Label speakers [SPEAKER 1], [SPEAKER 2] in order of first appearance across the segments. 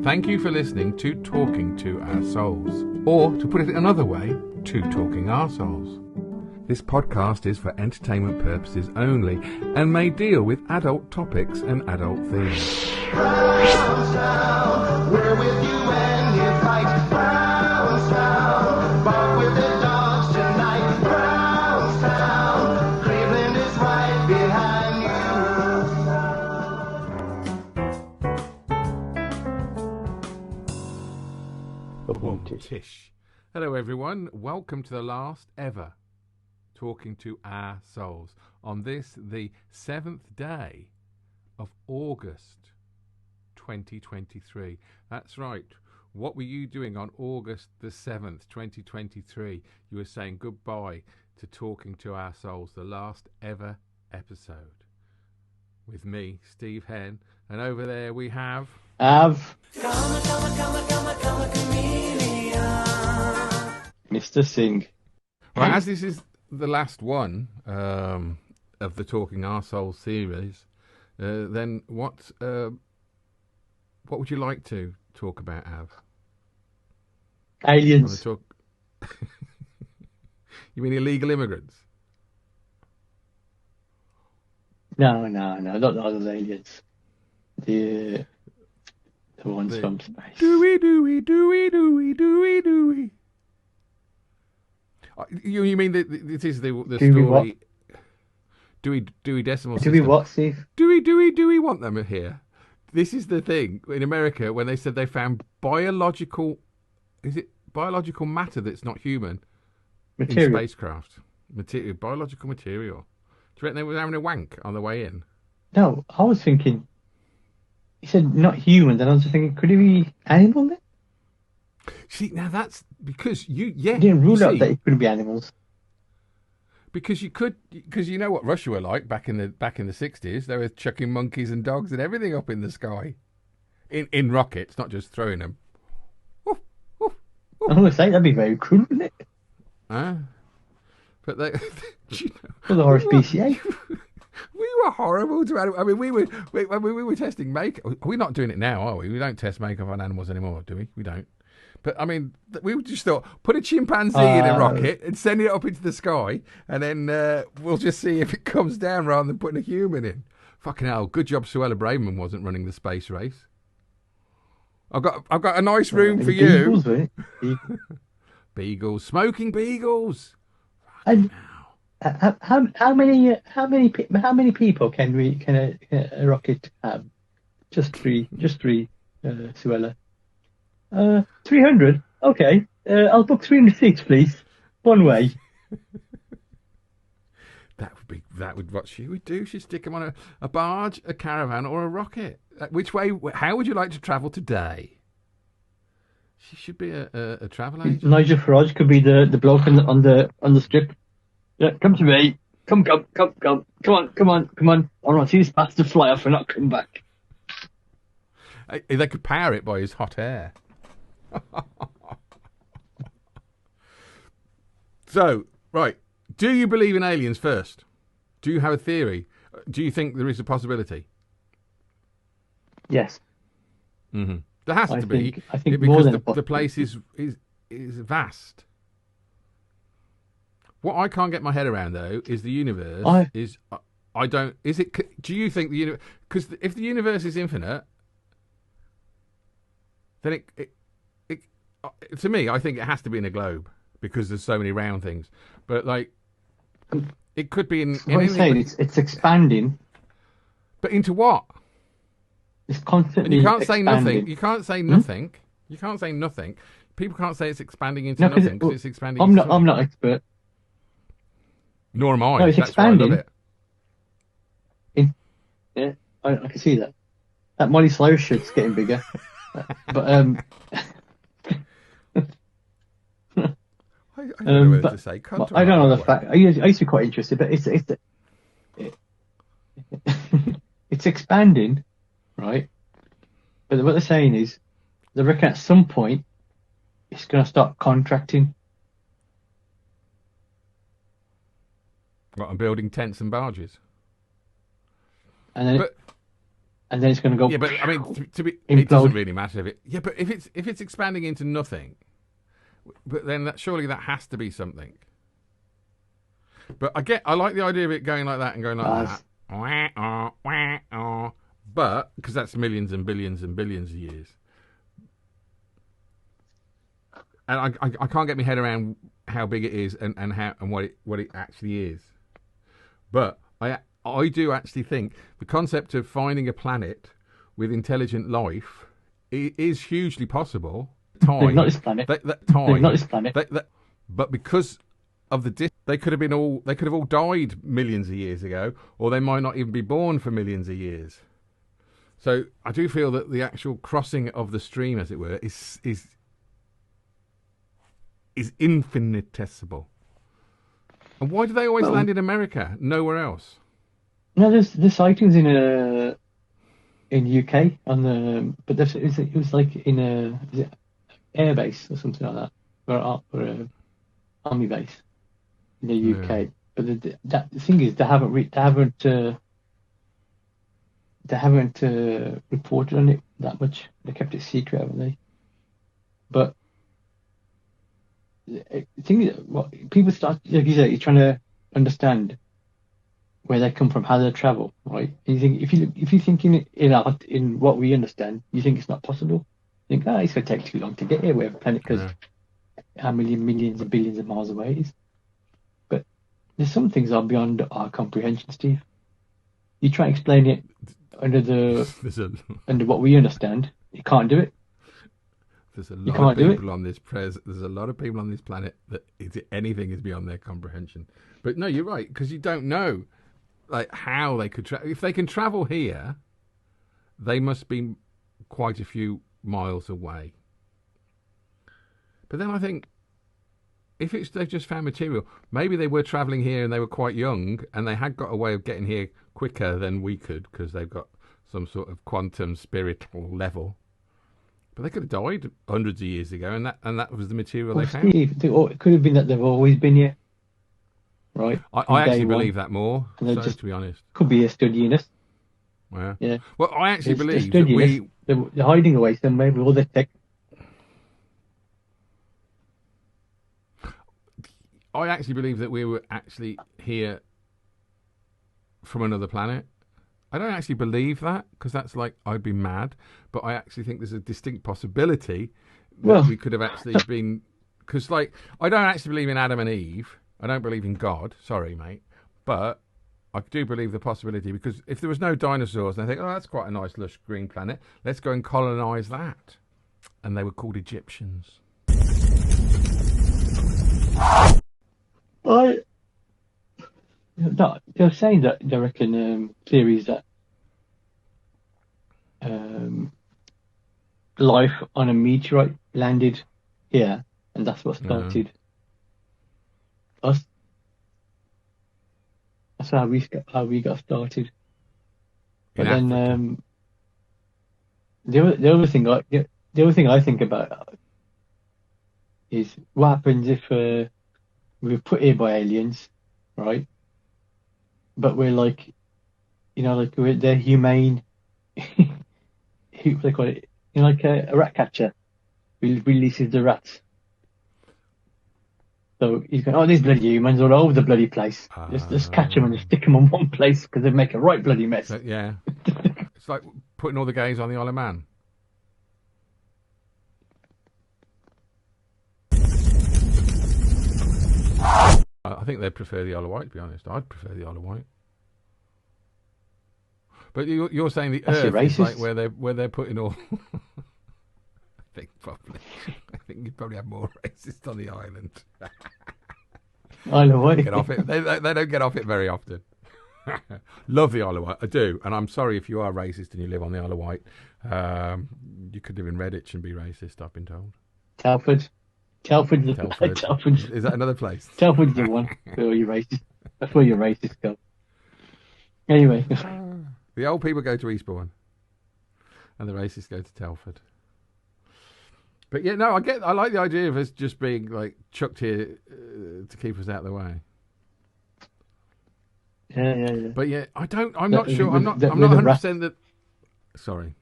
[SPEAKER 1] Thank you for listening to Talking to Our Souls, or to put it another way, to Talking Our Souls. This podcast is for entertainment purposes only and may deal with adult topics and adult themes.
[SPEAKER 2] Brown sound, we're with you when you fight. Brown sound, bark with the dogs tonight. Brown sound, Cleveland is right behind you.
[SPEAKER 1] Tish. Hello everyone, welcome to the last ever Talking to Our Souls on this, the 7th day of August 2023. That's right. What were you doing on August the 7th, 2023? You were saying goodbye to Talking to Our Souls, the last ever episode. With me, Steve Henn, and over there we have...
[SPEAKER 3] Mr. Singh.
[SPEAKER 1] Right, as this is the last one of the Talking Our Souls series, then what would you like to talk about, Av?
[SPEAKER 3] Aliens.
[SPEAKER 1] You mean illegal immigrants?
[SPEAKER 3] No, not those aliens. The ones from space.
[SPEAKER 1] Dewey. You mean that it is the story? Dewey Decimal System.
[SPEAKER 3] Dewey what, Steve?
[SPEAKER 1] Dewey want them here? This is the thing in America when they said they found biological matter that's not human
[SPEAKER 3] Material.
[SPEAKER 1] in spacecraft. Biological material. Do you reckon they were having a wank on the way in?
[SPEAKER 3] No, I was thinking. He said not human, then I was thinking, could it be animal then?
[SPEAKER 1] See, now that's because
[SPEAKER 3] He didn't rule out that it could be animals.
[SPEAKER 1] Because you know what Russia were like back in the 60s. They were chucking monkeys and dogs and everything up in the sky, in rockets, not just throwing them. Oof, oof, oof.
[SPEAKER 3] I was saying that'd be very cruel, wouldn't it?
[SPEAKER 1] But they, you know,
[SPEAKER 3] For the RSPCA.
[SPEAKER 1] We were horrible to animals. I mean, we were testing makeup. We're not doing it now, are we? We don't test makeup on animals anymore, do we? We don't. But, I mean, we just thought, put a chimpanzee in a rocket and send it up into the sky, and then we'll just see if it comes down rather than putting a human in. Fucking hell, good job Suella Braverman wasn't running the space race. I've got a nice room for you.
[SPEAKER 3] Beagles,
[SPEAKER 1] Beagles, smoking beagles.
[SPEAKER 3] And how many people can a rocket have? Just three, Suella. 300. Okay. I'll book 300 seats, please. One way.
[SPEAKER 1] That would what she would do. She'd stick them on a barge, a caravan, or a rocket. Which way? How would you like to travel today? She should be a travel agent.
[SPEAKER 3] Nigel Farage could be the bloke on the strip. Yeah, come to me. Come on. I want to see this bastard fly off and not come back.
[SPEAKER 1] They could power it by his hot air. So, right. Do you believe in aliens first? Do you have a theory? Do you think there is a possibility?
[SPEAKER 3] Yes.
[SPEAKER 1] Mm-hmm. There has to be.
[SPEAKER 3] I think
[SPEAKER 1] because
[SPEAKER 3] more than
[SPEAKER 1] the place is vast. What I can't get my head around though is the universe is. I don't. Is it? Do you think the universe? Because if the universe is infinite, then it to me, I think it has to be in a globe because there's so many round things. But like, it could be in.
[SPEAKER 3] What I'm saying, it's expanding.
[SPEAKER 1] But into what?
[SPEAKER 3] It's constantly.
[SPEAKER 1] And you can't
[SPEAKER 3] expanding.
[SPEAKER 1] say nothing. You can't say nothing. You can't say nothing. People can't say it's expanding into nothing because it's expanding.
[SPEAKER 3] I'm not expert.
[SPEAKER 1] Nor am I.
[SPEAKER 3] No, it's
[SPEAKER 1] That's
[SPEAKER 3] expanding.
[SPEAKER 1] why I love it.
[SPEAKER 3] Yeah, I can see that. That Molly Slow shit's getting bigger. But
[SPEAKER 1] I don't know what to say.
[SPEAKER 3] I don't know the fact. I used to be quite interested, but it's expanding, right? But what they're saying is, they reckon at some point it's going to start contracting.
[SPEAKER 1] What, I'm building tents and barges.
[SPEAKER 3] And then and then it's going to go.
[SPEAKER 1] Yeah, but I mean, to be,
[SPEAKER 3] Implode.
[SPEAKER 1] it doesn't really matter if it. Yeah, but if it's expanding into nothing, but then surely that has to be something. But I like the idea of it going like that and going like that. But because that's millions and billions and billions of years, and I can't get my head around how big it is and what it actually is. But I do actually think the concept of finding a planet with intelligent life is hugely possible.
[SPEAKER 3] They're not this planet. They're not this planet.
[SPEAKER 1] But because of they could have all died millions of years ago, or they might not even be born for millions of years. So I do feel that the actual crossing of the stream, as it were, is infinitesimal. And why do they always land in America, nowhere else?
[SPEAKER 3] No, there's sightings in UK on the, but it was like in is it air base or something like that, or a army base in the UK.
[SPEAKER 1] Yeah.
[SPEAKER 3] But the thing is, they haven't reported on it that much. They kept it secret, haven't they? But the thing is, what people start, like you say, you're trying to understand where they come from, how they travel, right? And you think if you think in what we understand, you think it's not possible. You think, it's going to take too long to get here. We have a planet because how many millions and billions of miles away it is. But there's some things are beyond our comprehension, Steve. You try and explain it under what we understand, you can't do it.
[SPEAKER 1] There's a lot of people on this There's a lot of people on this planet that anything is beyond their comprehension. But no, you're right, because you don't know like how they could travel. If they can travel here, they must be quite a few miles away. But then I think if they've just found material, maybe they were travelling here and they were quite young and they had got a way of getting here quicker than we could because they've got some sort of quantum spiritual level. But they could have died hundreds of years ago, and that was the material they found.
[SPEAKER 3] Steve, it could have been that they've always been here, right?
[SPEAKER 1] I actually believe that more, to be honest.
[SPEAKER 3] Could be a studying us.
[SPEAKER 1] Yeah. Well, I actually believe that
[SPEAKER 3] they're hiding away somewhere with all their tech.
[SPEAKER 1] I actually believe that we were actually here from another planet. I don't actually believe that because that's like I'd be mad, but I actually think there's a distinct possibility that we could have actually been, because like I don't actually believe in Adam and Eve. I don't believe in God. Sorry, mate, but I do believe the possibility, because if there was no dinosaurs, and I think, that's quite a nice lush green planet, let's go and colonise that, and they were called Egyptians.
[SPEAKER 3] They're saying that they reckon theories that life on a meteorite landed here, and that's what started us. That's how we got started. But then the other thing I think about is what happens if we were put here by aliens, right? But we're like, they're humane. What they call it? Like a rat catcher releases the rats. So he's going, these bloody humans all over the bloody place. Just catch them and stick them on one place because they make a right bloody mess.
[SPEAKER 1] Yeah. It's like putting all the gays on the Isle of Man. I think they'd prefer the Isle of Wight, to be honest. I'd prefer the Isle of Wight. But you're saying the Earth is like where they're putting all. I think you'd probably have more racists on the island.
[SPEAKER 3] Isle of Wight.
[SPEAKER 1] Get off it. They don't get off it very often. Love the Isle of Wight. I do, and I'm sorry if you are racist and you live on the Isle of Wight. You could live in Redditch and be racist, I've been told.
[SPEAKER 3] Telford. Telford.
[SPEAKER 1] Is that another place?
[SPEAKER 3] Telford's the one where you're racist. That's where your racists go. Anyway.
[SPEAKER 1] The old people go to Eastbourne, and the racists go to Telford. But yeah, no, I like the idea of us just being like chucked here to keep us out of the way.
[SPEAKER 3] Yeah.
[SPEAKER 1] But yeah, I'm not sure. I'm not 100% that. Sorry.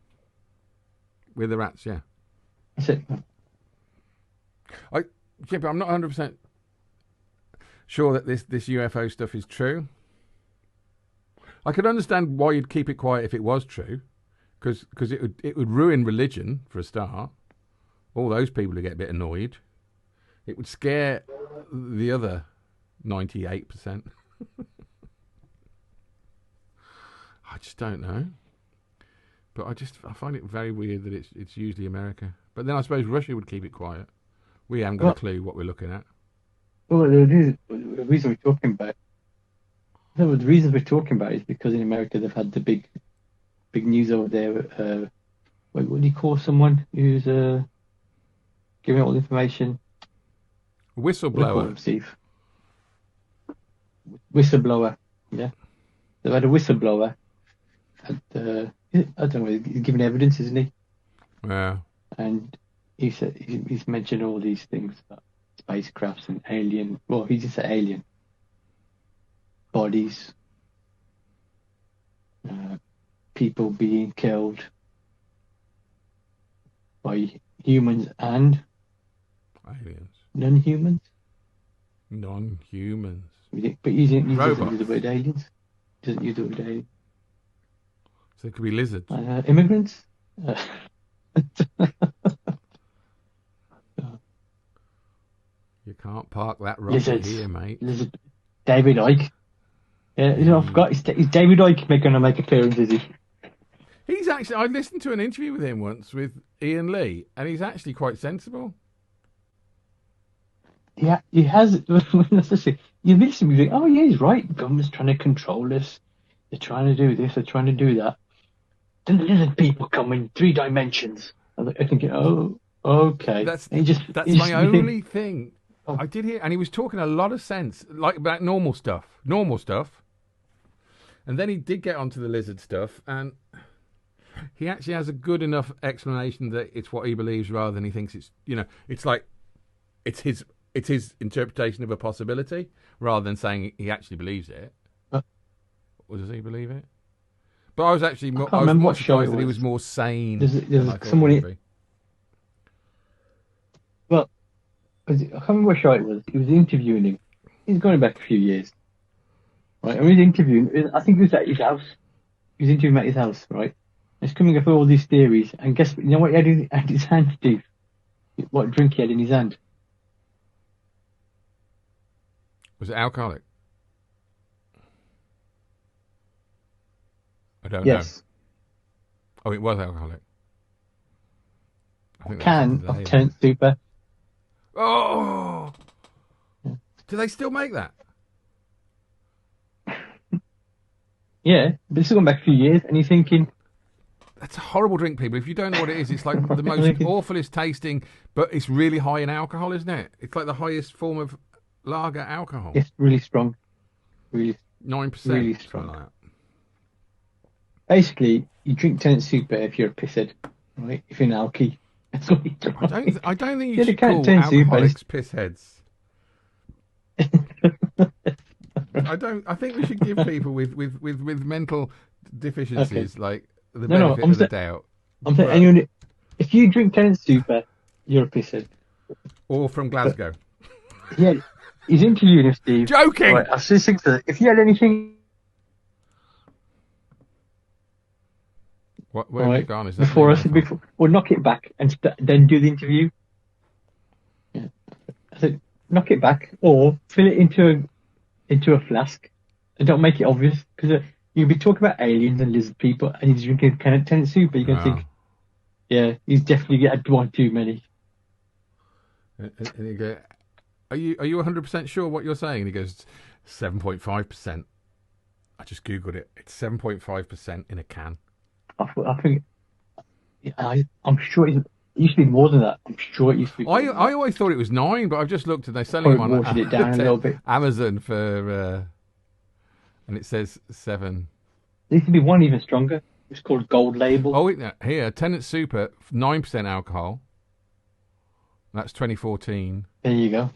[SPEAKER 1] With the rats, yeah.
[SPEAKER 3] That's it.
[SPEAKER 1] Yeah, but I'm not 100% sure that this UFO stuff is true. I could understand why you'd keep it quiet if it was true, because it would ruin religion for a start. All those people who get a bit annoyed. It would scare the other 98%. I just don't know. But I find it very weird that it's usually America. But then I suppose Russia would keep it quiet. We haven't got a clue what we're looking at.
[SPEAKER 3] Well, the reason we're talking about. No, the reason we're talking about is because in America they've had the big news over there. What do you call someone who's giving all the information?
[SPEAKER 1] Whistleblower.
[SPEAKER 3] Steve. Whistleblower. Yeah, they've had a whistleblower. I don't know. He's giving evidence, isn't he?
[SPEAKER 1] Yeah.
[SPEAKER 3] And he said he's mentioned all these things about spacecrafts and alien. Well, he just said alien bodies, people being killed by humans and
[SPEAKER 1] aliens,
[SPEAKER 3] non-humans.
[SPEAKER 1] Non-humans.
[SPEAKER 3] But he doesn't
[SPEAKER 1] Robots.
[SPEAKER 3] use the word aliens. He doesn't use the word aliens.
[SPEAKER 1] So it could be lizards.
[SPEAKER 3] Immigrants.
[SPEAKER 1] You can't park that rocket
[SPEAKER 3] Lizards.
[SPEAKER 1] here, mate.
[SPEAKER 3] Lizard. David Icke. Yeah, you know, I forgot. Is David Icke going to make appearance? Is he?
[SPEAKER 1] He's actually. I listened to an interview with him once with Ian Lee, and he's actually quite sensible.
[SPEAKER 3] Yeah, he has. You listen, you think, oh yeah, he's right. The government's trying to control us. They're trying to do this. They're trying to do that. Then the lizard people come in 3 dimensions. I'm thinking, oh, okay.
[SPEAKER 1] That's
[SPEAKER 3] my
[SPEAKER 1] my only thing.
[SPEAKER 3] Oh.
[SPEAKER 1] I did hear, and he was talking a lot of sense, like about normal stuff. And then he did get onto the lizard stuff, and he actually has a good enough explanation that it's what he believes rather than he thinks it's, it's like, it's his interpretation of a possibility rather than saying he actually believes it. Or does he believe it? But I was actually more, I was more surprised that he was more sane.
[SPEAKER 3] There's someone
[SPEAKER 1] he would be.
[SPEAKER 3] Well, I can't remember what show it was. He was interviewing him. He's going back a few years. Right, and he was interviewing, I think he was at his house. He was interviewing at his house, right? He's coming up with all these theories, and guess what? You know what he had in his hand, Steve? What drink he had in his hand?
[SPEAKER 1] Was it alcoholic? I don't know.
[SPEAKER 3] Yes.
[SPEAKER 1] Oh, it was alcoholic. I think
[SPEAKER 3] Can
[SPEAKER 1] that's
[SPEAKER 3] of Tennent's Super.
[SPEAKER 1] Oh! Do they still make that?
[SPEAKER 3] Yeah, but this is going back a few years, and you're thinking...
[SPEAKER 1] That's a horrible drink, people. If you don't know what it is, it's like the most awfulest tasting, but it's really high in alcohol, isn't it? It's like the highest form of lager alcohol.
[SPEAKER 3] It's really strong. Really
[SPEAKER 1] 9%.
[SPEAKER 3] really strong.
[SPEAKER 1] Like that.
[SPEAKER 3] Basically, you drink Tennent's Super if you're a pisshead, right? If you're an alky. That's what you do.
[SPEAKER 1] I don't think you
[SPEAKER 3] Yeah,
[SPEAKER 1] should
[SPEAKER 3] they can't
[SPEAKER 1] call
[SPEAKER 3] Tennent's Super.
[SPEAKER 1] alcoholics piss heads. I think we should give people with mental deficiencies like the benefit of the doubt.
[SPEAKER 3] I'm saying anyone, if you drink Tennent's Super, you're a pisshead.
[SPEAKER 1] Or from Glasgow.
[SPEAKER 3] Yeah, he's interviewing him, Steve.
[SPEAKER 1] Joking!
[SPEAKER 3] Right, I was just thinking, if you had anything...
[SPEAKER 1] Where have you gone? Is that
[SPEAKER 3] before we'll knock it back and then do the interview. Yeah. I said, knock it back or fill it into a flask and don't make it obvious because you'll be talking about aliens and lizard people and he's drinking Tennent's Super. You're going to think, yeah, he's definitely had one too many.
[SPEAKER 1] And you go, are you 100% sure what you're saying? And he goes, 7.5%. I just googled it. It's 7.5% in a can.
[SPEAKER 3] I think I'm sure it used to be more than that. I'm sure it used to be.
[SPEAKER 1] I always thought it was 9, but I've just looked and they're selling them on
[SPEAKER 3] watered it down a little bit.
[SPEAKER 1] Amazon for, and it says 7.
[SPEAKER 3] There used to be one even stronger. It's called Gold Label.
[SPEAKER 1] Oh, here, Tennent's Super, 9% alcohol. That's 2014.
[SPEAKER 3] There you go.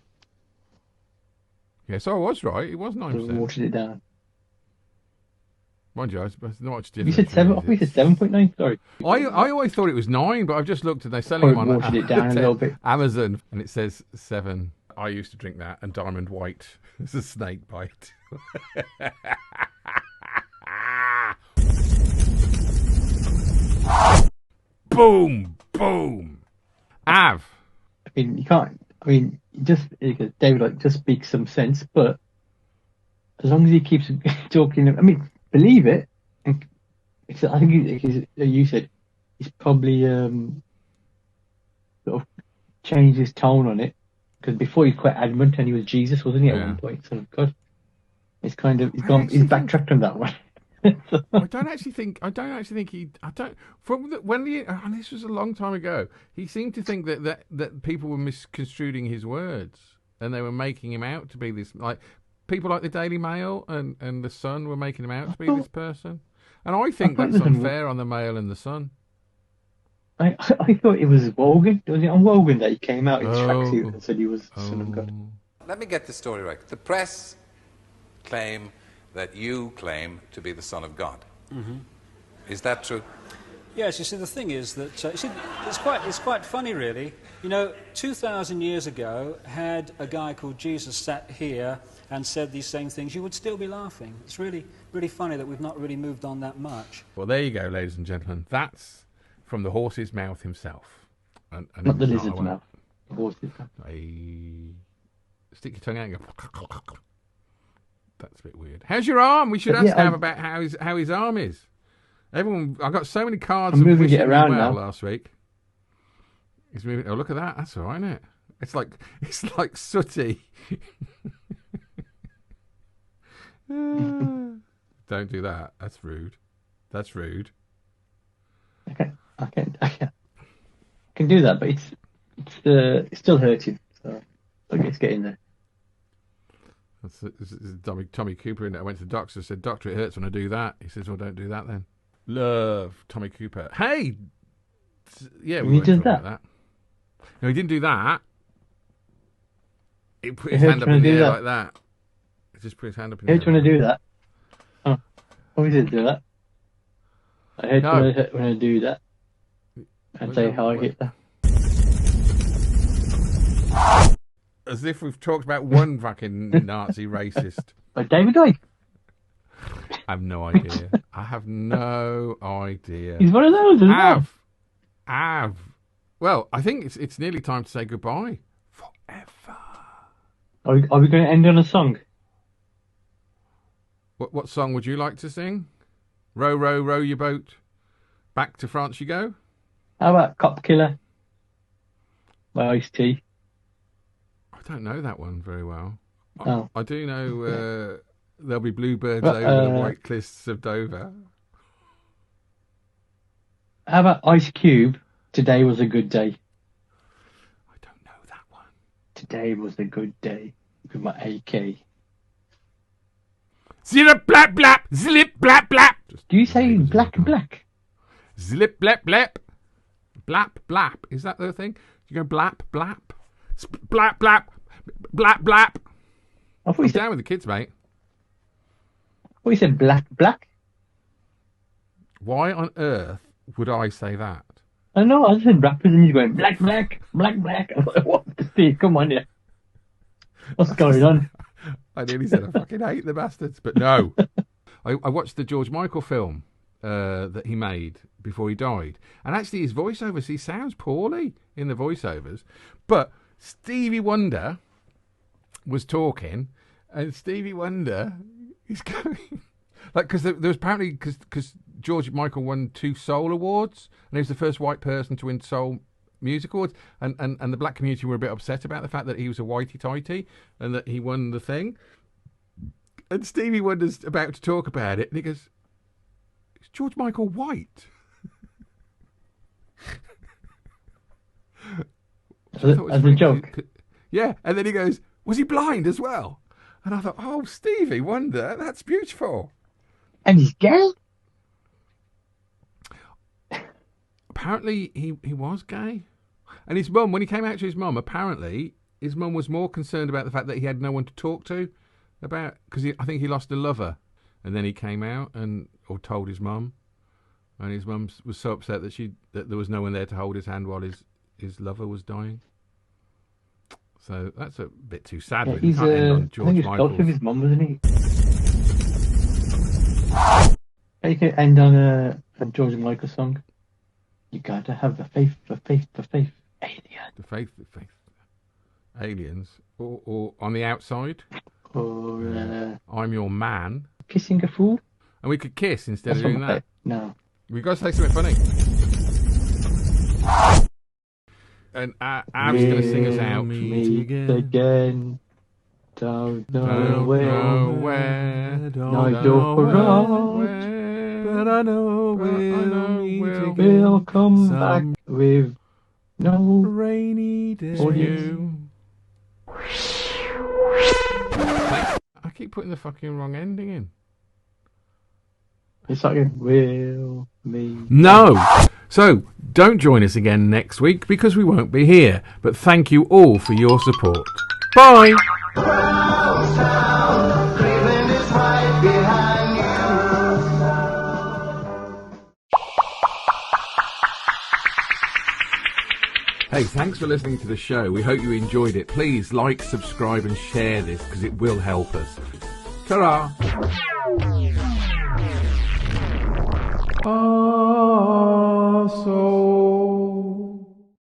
[SPEAKER 1] Yeah, so I was right. It was 9%.
[SPEAKER 3] Watered it down.
[SPEAKER 1] Mind you, it's not much
[SPEAKER 3] You
[SPEAKER 1] different.
[SPEAKER 3] said 7. You said 7.9. Sorry.
[SPEAKER 1] I always thought it was 9, but I've just looked and they're selling
[SPEAKER 3] Probably
[SPEAKER 1] them on
[SPEAKER 3] watered it down a little bit.
[SPEAKER 1] Amazon, and it says 7. I used to drink that, and Diamond White. It's a snake bite. Boom, boom. Av.
[SPEAKER 3] I mean, you can't. I mean, David Icke just speaks some sense, but as long as he keeps talking, I mean, believe it. And I think you said he's probably sort of changed his tone on it, because before he's quite adamant, and he was Jesus, wasn't he, at one point? So God, he's he's backtracked on that one.
[SPEAKER 1] I don't actually think he. And this was a long time ago. He seemed to think that people were misconstruing his words, and they were making him out to be this, like people like the Daily Mail and the Sun were making him out to be this person. And I think that's unfair on the Mail and the Sun.
[SPEAKER 3] I thought it was Wogan. Was it on Wogan that he came out in tracksuit and said he was the Son of God?
[SPEAKER 4] Let me get this story right. The press claim that you claim to be the Son of God. Mm-hmm. Is that true?
[SPEAKER 5] Yes, you see, the thing is that it's quite funny, really. 2,000 years ago, had a guy called Jesus sat here and said these same things, you would still be laughing. It's really, really funny that we've not really moved on that much.
[SPEAKER 1] Well, there you go, ladies and gentlemen. That's from the horse's mouth himself. And
[SPEAKER 3] not the lizard's mouth. The horse's mouth.
[SPEAKER 1] Stick your tongue out and go... That's a bit weird. How's your arm? We should ask Nav about how his arm is. Everyone, I got so many cards.
[SPEAKER 3] I'm moving it around now.
[SPEAKER 1] Last week. He's moving. Oh, look at that. That's all right, isn't it? It's like sooty. Don't do that. That's rude. That's rude.
[SPEAKER 3] Okay, I can do that, but it's still hurting. So let's get in there.
[SPEAKER 1] This is Tommy Cooper in it. I went to the doctor, said, "Doctor, it hurts when I do that." He says, "Well, don't do that then." Love Tommy Cooper. Hey, yeah, we
[SPEAKER 3] did that.
[SPEAKER 1] That. No, he didn't do that. He put his hand up in the air like that. He just put his hand up in the air.
[SPEAKER 3] He trying to do that. Oh, he didn't do that. I hate when I do that. And say how I hit that.
[SPEAKER 1] As if we've talked about one fucking Nazi racist.
[SPEAKER 3] But David Icke.
[SPEAKER 1] I have no idea. I have no idea.
[SPEAKER 3] He's one of those, isn't
[SPEAKER 1] he? Well, I think it's nearly time to say goodbye. Forever.
[SPEAKER 3] Are we going to end on a song?
[SPEAKER 1] What song would you like to sing? Row, row, row your boat. Back to France you go?
[SPEAKER 3] How about Cop Killer by Ice-T?
[SPEAKER 1] I don't know that one very well.
[SPEAKER 3] Oh.
[SPEAKER 1] I do know there'll be bluebirds over the white cliffs of Dover.
[SPEAKER 3] How about Ice Cube? Today was a good day.
[SPEAKER 1] I don't know that one.
[SPEAKER 3] Today was a good day with my AK.
[SPEAKER 1] Zip blap blap, zlip blap blap.
[SPEAKER 3] Do you say black?
[SPEAKER 1] Zlip blap blap, blap blap. Is that the thing? You go blap blap, blap blap, blap blap.
[SPEAKER 3] I thought you said
[SPEAKER 1] down with the kids, mate.
[SPEAKER 3] What you said, black?
[SPEAKER 1] Why on earth would I say that?
[SPEAKER 3] I know, I just said rappers and you're going black. I was like, what? Steve, come on, yeah. What's going on?
[SPEAKER 1] I nearly said I fucking hate the bastards, but no. I watched the George Michael film that he made before he died. And actually his voiceovers, he sounds poorly in the voiceovers. But Stevie Wonder was talking, and Stevie Wonder is going... because there was apparently... Because George Michael won 2 Soul Awards, and he was the first white person to win Soul Music Awards, and the black community were a bit upset about the fact that he was a whitey-tighty, and that he won the thing. And Stevie Wonder's about to talk about it, and he goes, "Is George Michael white?"
[SPEAKER 3] As a joke.
[SPEAKER 1] Yeah, and then he goes, "Was he blind as well?" And I thought, oh, Stevie Wonder, that's beautiful.
[SPEAKER 3] And he's gay?
[SPEAKER 1] Apparently he was gay. And his mum, when he came out to his mum, apparently his mum was more concerned about the fact that he had no one to talk to about, because I think he lost a lover. and then he came out or told his mum, and his mum was so upset that there was no one there to hold his hand while his lover was dying. So that's a bit too sad.
[SPEAKER 3] Yeah,
[SPEAKER 1] Really. Can't end on
[SPEAKER 3] I
[SPEAKER 1] George
[SPEAKER 3] think he's
[SPEAKER 1] Michael.
[SPEAKER 3] close with his mum, wasn't he? You can end on a George Michael song. You gotta have the faith, alien.
[SPEAKER 1] The faith. Aliens. Or on the outside.
[SPEAKER 3] Or
[SPEAKER 1] I'm your man.
[SPEAKER 3] kissing a fool.
[SPEAKER 1] And we could kiss instead of doing that.
[SPEAKER 3] No.
[SPEAKER 1] We've got to say something funny. And Av's going to sing us out.
[SPEAKER 3] Meet again. Don't know where.
[SPEAKER 1] Don't
[SPEAKER 3] know
[SPEAKER 1] where. But I know
[SPEAKER 3] We'll come back with no
[SPEAKER 1] rainy day.
[SPEAKER 3] audience.
[SPEAKER 1] I keep putting the fucking wrong ending in.
[SPEAKER 3] It's like will me.
[SPEAKER 1] No! So, don't join us again next week because we won't be here. But thank you all for your support. Bye!
[SPEAKER 2] Cleveland is right behind you.
[SPEAKER 1] Hey, thanks for listening to the show. We hope you enjoyed it. Please like, subscribe and share this because it will help us. Ta-ra! Ah, Soles.